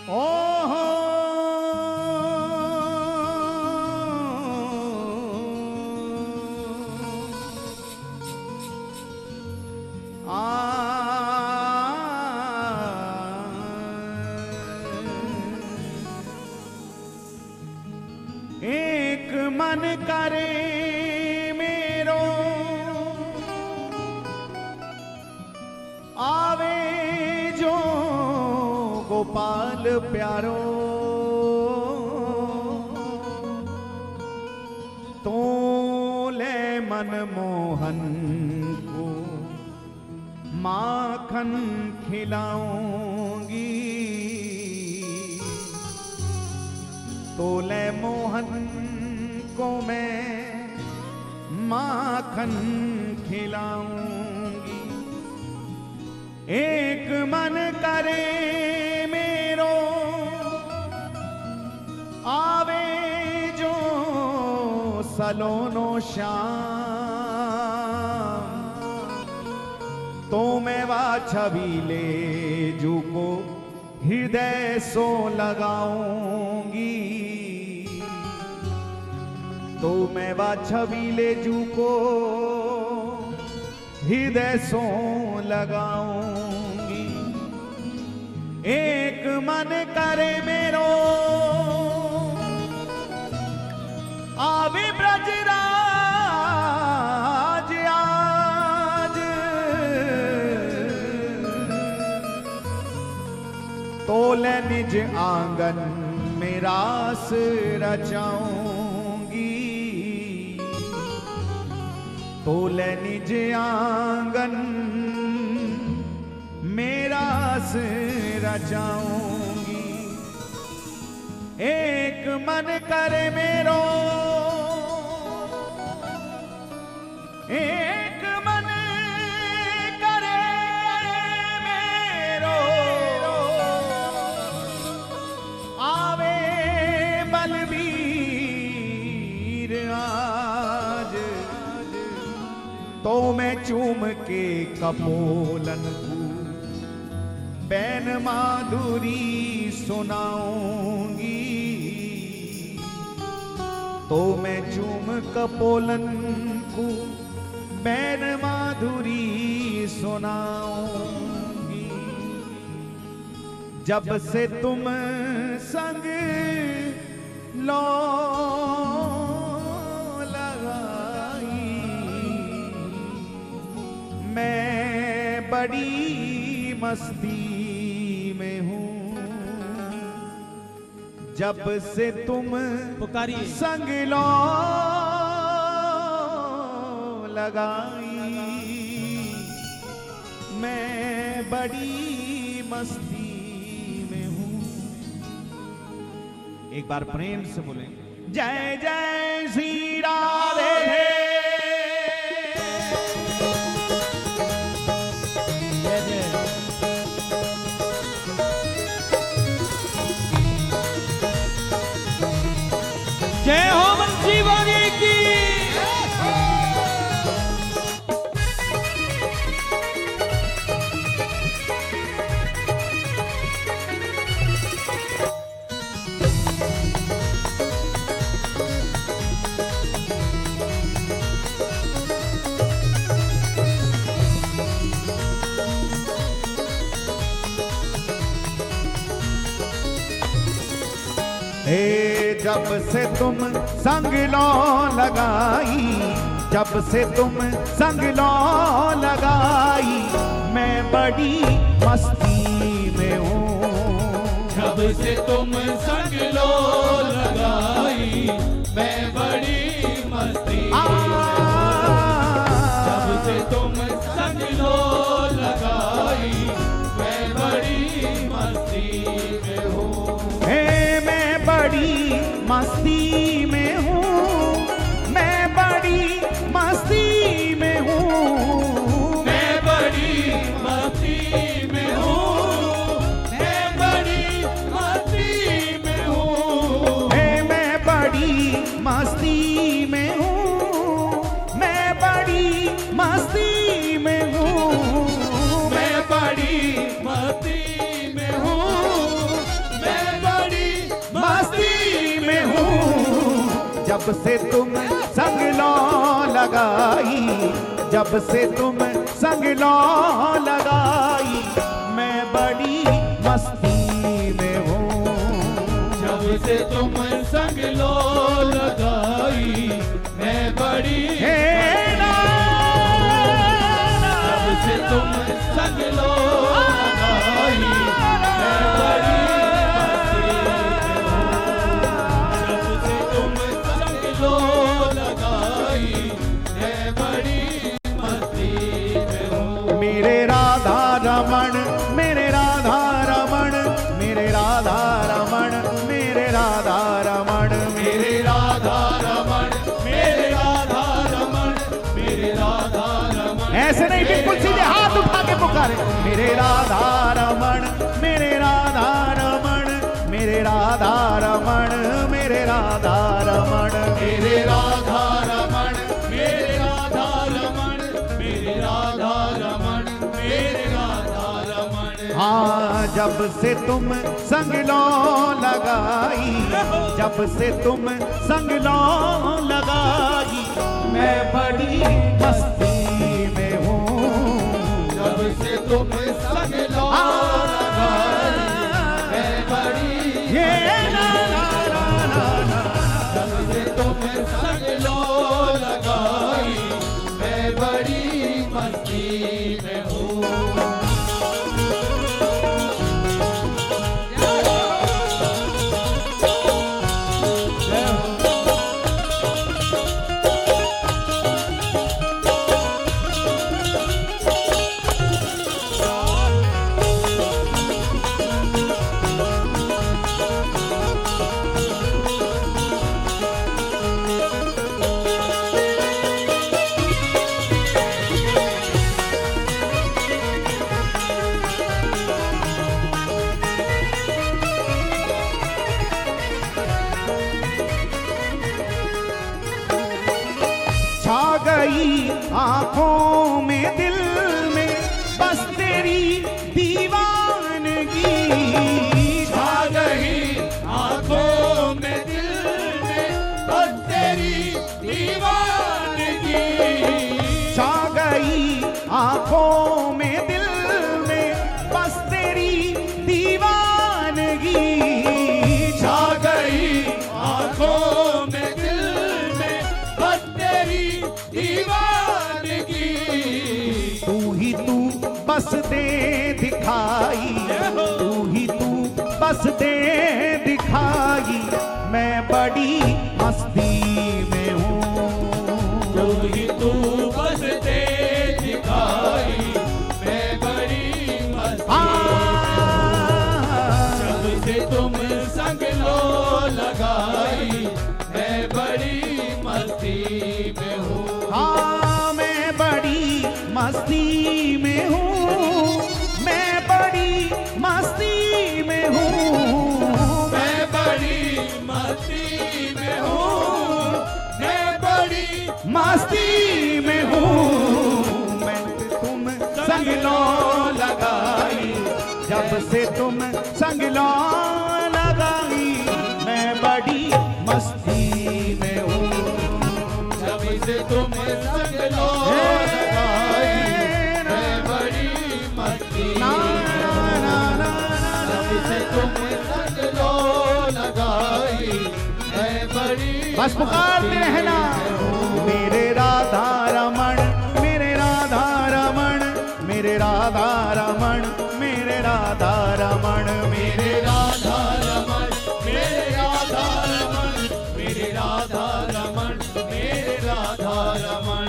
ओहो एक मन करे मेरो आवे जो गोपाल प्यारो तो ले मनमोहन को माखन खिलाऊंगी तोले मोहन को मैं माखन खिलाऊंगी। एक मन करे मेरो आवे जो सलोनो श्याम तो मैं वा छबीले जू को हृदय सो लगाऊंगी तो मैं वा छबीले जू को हृदय सो लगाऊंगी। एक मन करे मेरो आवे ब्रजराज आज तोले निज आंगन में रास रचाऊंगी तोले निज आंगन में रास रचाऊंगी। एक मन करे मेरो एक मन करे मेरो आवे बलबीर आज तो मैं चूम के कपोलन को बैन माधुरी सुनाऊंगी तो मैं चूम कपोलन को बैन माधुरी सुनाऊंगी। जब से तुम संग लो लगाई मैं बड़ी मस्ती में हूँ। जब से तुम पुकारिए संग लो लगाई मैं बड़ी मस्ती में हूँ। एक बार प्रेम से बोले जय जय श्री राधे। जय हो बंसी वाली की। जब से तुम संग लो लगाई जब से तुम संग लो लगाई मैं बड़ी मस्ती में हूँ। जब से तुम संग लो लगाई मैं बड़ी मस्ती में हूँ। जब से तुम संग लो लगाई मैं बड़ी मस्ती में हूँ। मैं बड़ी मस्ती में हूँ मैं बड़ी मस्ती में हूँ मैं बड़ी मस्ती में हूँ मैं बड़ी मस्ती में हूँ मैं बड़ी मस्ती में हूँ मैं बड़ी मस्ती में हूँ मैं बड़ी मस्ती में हूँ मैं जब से तुम संग लो लगाई, जब से तुम संग लो लगाई, मैं बड़ी मस्ती में हूँ। जब से तुम संग लो लगाई, मैं बड़ी जब से तुम संग लो लगाई, मैं बड़ी जब से तुम संग लो लगाई, मैं बड़ी मस्ती में हूँ। मेरे राधा रमण, मेरे राधा रमण, मेरे राधा रमण, मेरे राधा रमण, मेरे राधा रमण, मेरे राधा रमण, मेरे राधा रमण। ऐसे नहीं, बिल्कुल सीधे हाथ उठा के पुकारे। मेरे राधा रमण, मेरे राधा रमण, मेरे राधा रमण, मेरे राधा रमण, मेरे राधा रमण, मेरे राधा रमण, मेरे राधा रमण, मेरे राधा रमण। हाँ, जब से तुम संग लो लगाई, जब से तुम संग लो लगाई, मैं बड़ी मस्ती में हूँ। जब से तुम संग लो लगाई, मैं बड़ी ये ना ना ना ना ना। जब से तुम संग लो लगाई, मैं बड़ी मस्ती में हूँ। छा गई आंखों में दिल में बस तेरी दीवानगी, छा गई आंखों में दिल में बस तेरी दीवानगी। छा गई आंखों में दिल में बस तेरी दीवानगी, छा गई आंखों में दिल में बस तेरी दीवानगी। तू ही तू बस दे दिखाई, तू ही तू बस दे दिखाई, मैं बड़ी मस्ती में हूँ। तू ही तू बस दे दिखाई, मैं बड़ी मस्ती। जब से तुम संग लो लगाई, मैं बड़ी मस्ती में हूँ। हाँ, मैं बड़ी मस्ती में हूँ, मैं बड़ी मस्ती में हूँ, मैं बड़ी मस्ती में हूँ, मैं बड़ी मस्ती में हूँ। मैं तुम संग लो लगाई, जब से तुम संग लो लगाई, मैं बड़ी मस्ती में हूँ। जब से तुम संग लो लगाई, मैं बड़ी मस्ती ना ना ना ना जब से तुम संग लो लगाई, मैं बड़ी बस पुकारते रहना। मेरे राधा रमण, मेरे राधा रमण, मेरे राधा रमण, मेरे राधा रमण, मेरे राधा रमण, मेरे राधा रमण, मेरे राधा रमण, मेरे राधा रमण।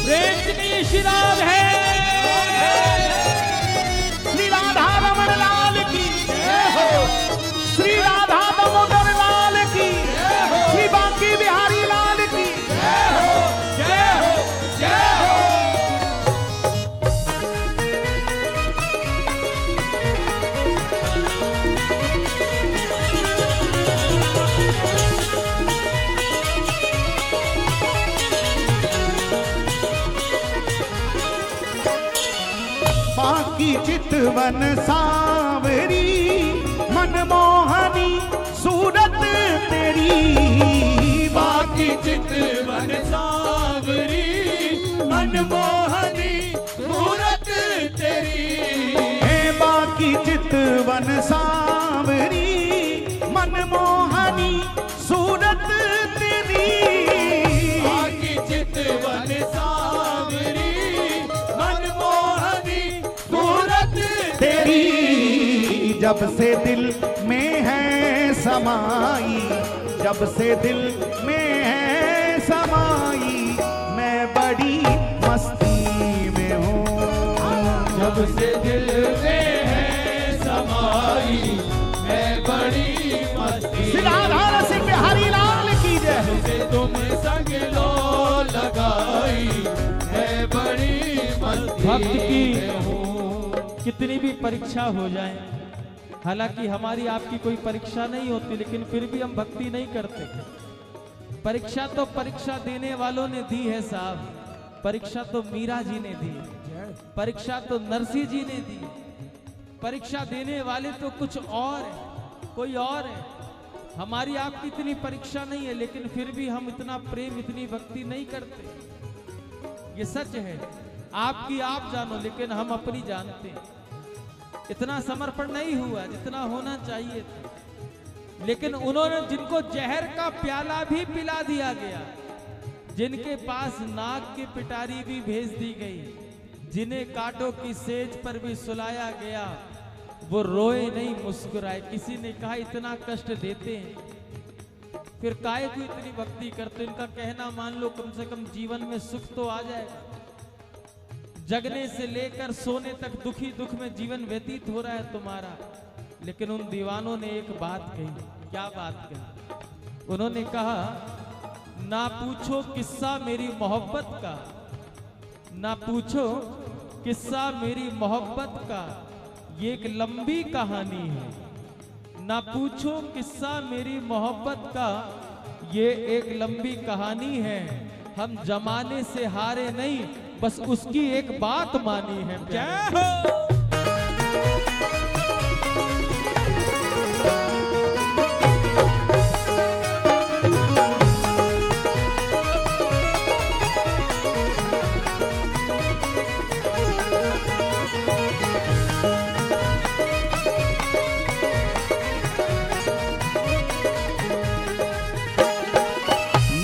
प्रेम श्री राम है। श्री राधा रमण लाल की, श्री राधा दामोदर लाल की, श्री बांकी बिहारी लाल की। जय हो, जय हो। बाकी चितवन सांवरी मनमोहनी सूरत तेरी, बाकी चितवन सांवरी मनमोहनी सूरत तेरी, बाकी चितवन सांवरी मनमोहनी सूरत तेरी, बाकी चितवन सांवरी मनमोहनी सूरत तेरी। जब से दिल में है समाई, जब से दिल में है समाई, मैं बड़ी मस्ती में हूँ। जब से दिल में है समाई, मैं बड़ी मस्ती। सिराधार सिंह बिहारी लाल की जय। जब से तुम संग लो लगाई, मैं बड़ी मस्ती भक्त की में हूँ। कितनी भी परीक्षा हो जाए, हालांकि हमारी आपकी कोई परीक्षा नहीं होती, लेकिन फिर भी हम भक्ति नहीं करते। परीक्षा तो परीक्षा देने वालों ने दी है साहब, परीक्षा तो मीरा जी ने दी, परीक्षा तो नरसिंह जी ने दी, परीक्षा देने वाले तो कुछ और है, कोई और है। हमारी आपकी इतनी परीक्षा नहीं है, लेकिन फिर भी हम इतना प्रेम, इतनी भक्ति नहीं करते। ये सच है, आपकी आप जानो, लेकिन हम अपनी जानते हैं। इतना समर्पण नहीं हुआ जितना होना चाहिए था। लेकिन उन्होंने, जिनको जहर का प्याला भी पिला दिया गया, जिनके पास नाग की पिटारी भी भेज दी गई, जिन्हें कांटों की सेज पर भी सुलाया गया, वो रोए नहीं, मुस्कुराए। किसी ने कहा इतना कष्ट देते हैं फिर काहे को इतनी भक्ति करते। इनका कहना मान लो, कम से कम जीवन में सुख तो आ जाएगा। जगने से लेकर सोने तक दुखी दुख में जीवन व्यतीत हो रहा है तुम्हारा। लेकिन उन दीवानों ने एक बात कही। क्या बात कही? उन्होंने कहा, ना पूछो किस्सा मेरी मोहब्बत का, ना पूछो किस्सा मेरी मोहब्बत का, ये एक लंबी कहानी है। ना पूछो किस्सा मेरी मोहब्बत का, ये एक लंबी कहानी है। हम जमाने से हारे नहीं, बस उसकी एक बात मानी है। जय हो।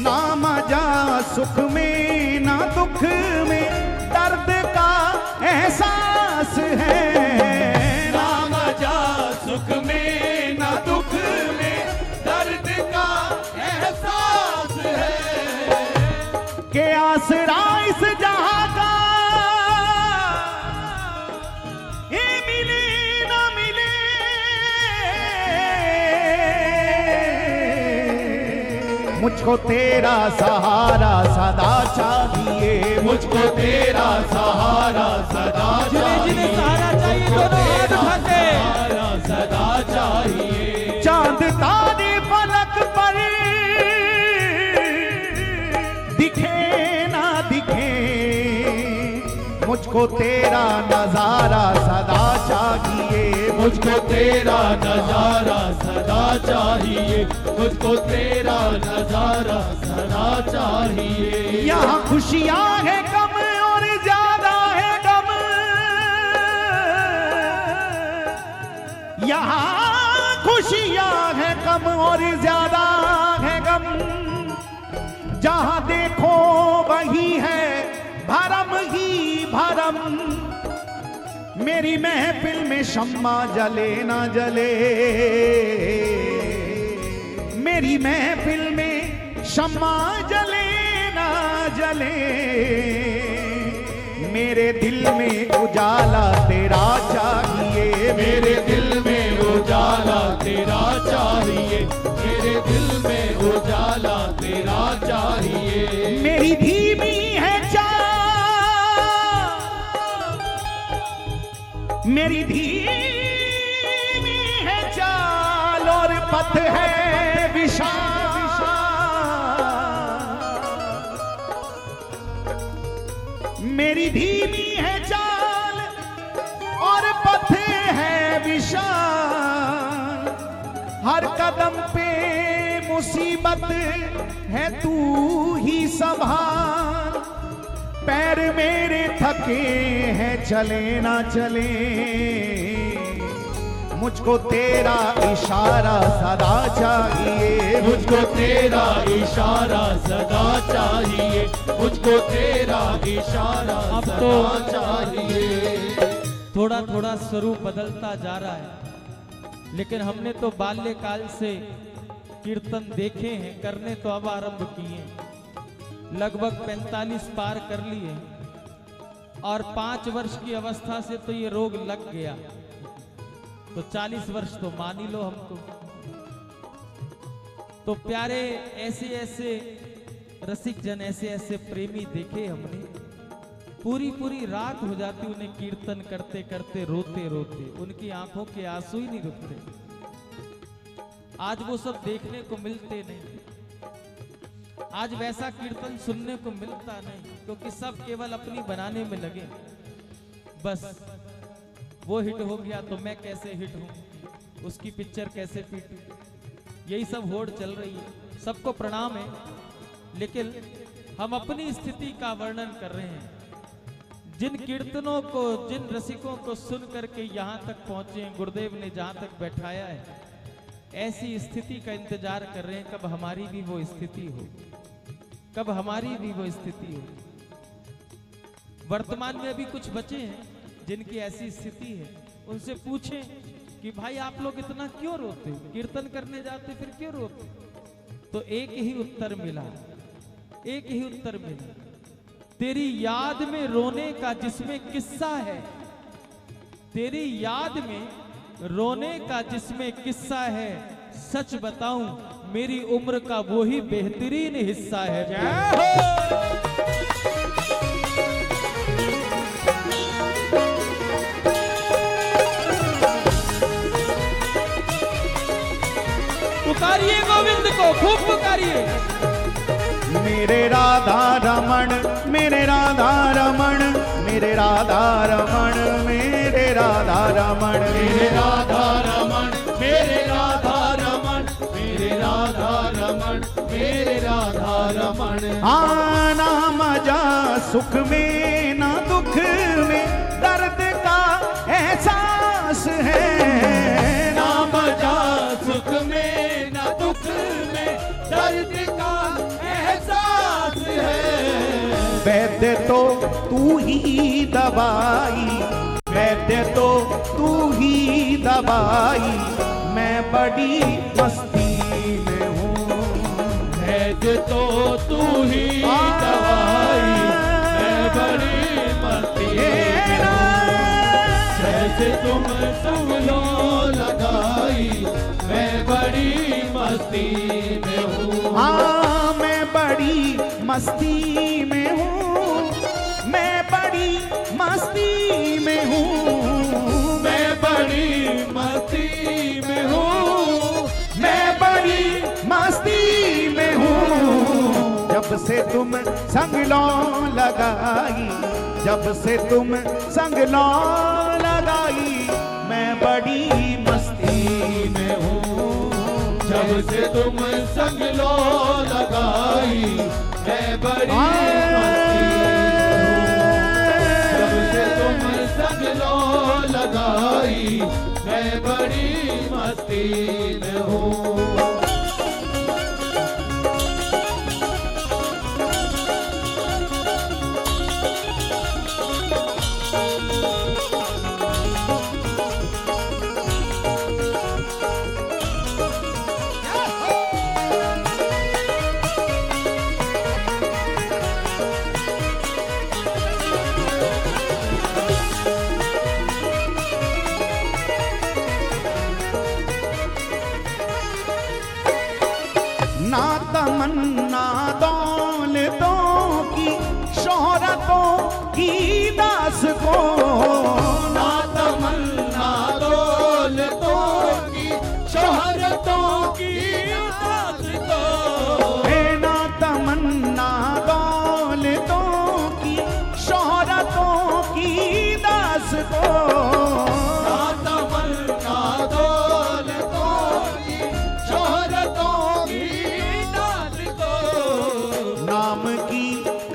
ना मजा सुख में ना दुख में, दर्द का एहसास है। ना मजा सुख में ना दुख में, दर्द का एहसास है। के आसरा इस जहां का, ये मिले ना मिले, मुझको तेरा सहारा सदा चाहिए। मुझको तेरा सहारा सदा चाहिए। जिन्हें सहारा चाहिए दोनों हाथ उठा के। सहारा सदा चाहिए। चांद तारे फलक पर दिखे ना दिखे, मुझको तेरा नजारा सदा चाहिए। मुझको तेरा नजारा सदा चाहिए। मुझको तेरा नजारा सदा चाहिए। यहाँ खुशियाँ है कम और ज्यादा है गम, यहाँ खुशियाँ है कम और ज्यादा है गम। जहाँ देखो वही है भरम ही भरम। मेरी महफिल में शम्मा जले ना जले, मेरी महफिल में शम्मा जले ना जले। मेरे दिल में उजाला तेरा चाहिए। मेरे दिल में उजाला तेरा चाहिए। मेरे दिल में उजाला तेरा चाहिए। मेरी धीमी है चाल, मेरी धीमी है चाल और पथ है विशाल। मेरी धीमी है चाल परेशान, हर कदम पे मुसीबत है तू ही संभाल। पैर मेरे थके हैं चले ना चले, मुझको तेरा इशारा सदा चाहिए। मुझको तेरा इशारा सदा चाहिए, मुझको तेरा इशारा अब सदा तो चाहिए। थोड़ा थोड़ा स्वरूप बदलता जा रहा है, लेकिन हमने तो बाल्यकाल से कीर्तन देखे हैं, करने तो अब आरंभ किए हैं। लगभग 45 पार कर लिए और 5 वर्ष की अवस्था से तो ये रोग लग गया, तो 40 वर्ष तो मान ही लो हमको। तो प्यारे ऐसे ऐसे रसिक जन, ऐसे ऐसे प्रेमी देखे हमने, पूरी पूरी रात हो जाती उन्हें कीर्तन करते करते, रोते रोते, उनकी आंखों के आंसू ही नहीं रुकते। आज वो सब देखने को मिलते नहीं, आज वैसा कीर्तन सुनने को मिलता नहीं, क्योंकि सब केवल अपनी बनाने में लगे। बस वो हिट हो गया तो मैं कैसे हिट हूं, उसकी पिक्चर कैसे पीटूं, यही सब होड़ चल रही है। सबको प्रणाम है, लेकिन हम अपनी स्थिति का वर्णन कर रहे हैं। जिन कीर्तनों को, जिन रसिकों को सुन करके यहाँ तक पहुंचे हैं, गुरुदेव ने जहां तक बैठाया है, ऐसी स्थिति का इंतजार कर रहे हैं कब हमारी भी वो स्थिति हो, कब हमारी भी वो स्थिति हो। वर्तमान में अभी कुछ बचे हैं जिनकी ऐसी स्थिति है, उनसे पूछें कि भाई आप लोग इतना क्यों रोते हो, कीर्तन करने जाते फिर क्यों रोते? तो एक ही उत्तर मिला, एक ही उत्तर मिला, तेरी याद में रोने का जिसमें किस्सा है, तेरी याद में रोने का जिसमें किस्सा है, सच बताऊं मेरी उम्र का वो ही बेहतरीन हिस्सा है। पुकारिए गोविंद को, खूब पुकारिए। मेरे राधा रमण, मेरे राधा रमण, मेरे राधा रमण, मेरे राधा रमण, मेरे राधा रमण, मेरे राधा रमण, मेरे राधा रमण, मेरे राधा रमण। आना मजा सुख में ना दुख में, दर्द का एहसास है। ना मजा सुख में ना दुख में, दर्द का एहसास है। वैद्य तो तू ही दवाई, वैद्य तो तू ही दवाई, मैं बड़ी मस्ती में हूँ। वैद्य तो तू ही दवाई, मैं बड़ी मस्ती में हूँ। जैसे तुम संग लो लगाई, मैं बड़ी मस्ती में हूँ। हाँ मैं बड़ी मस्ती में हूँ, मैं बड़ी मस्ती में हूँ, मैं बड़ी मस्ती में हूँ, मैं बड़ी मस्ती में हूँ। जब से तुम संग लो लगाई, जब से तुम संग लो लगाई, मैं बड़ी मस्ती में हूँ। जब से तुम संग लो लगाई, मैं बड़ी मस्ती में हूँ। जब से तुम संग लो लगाई, मैं बड़ी मस्ती में हूँ।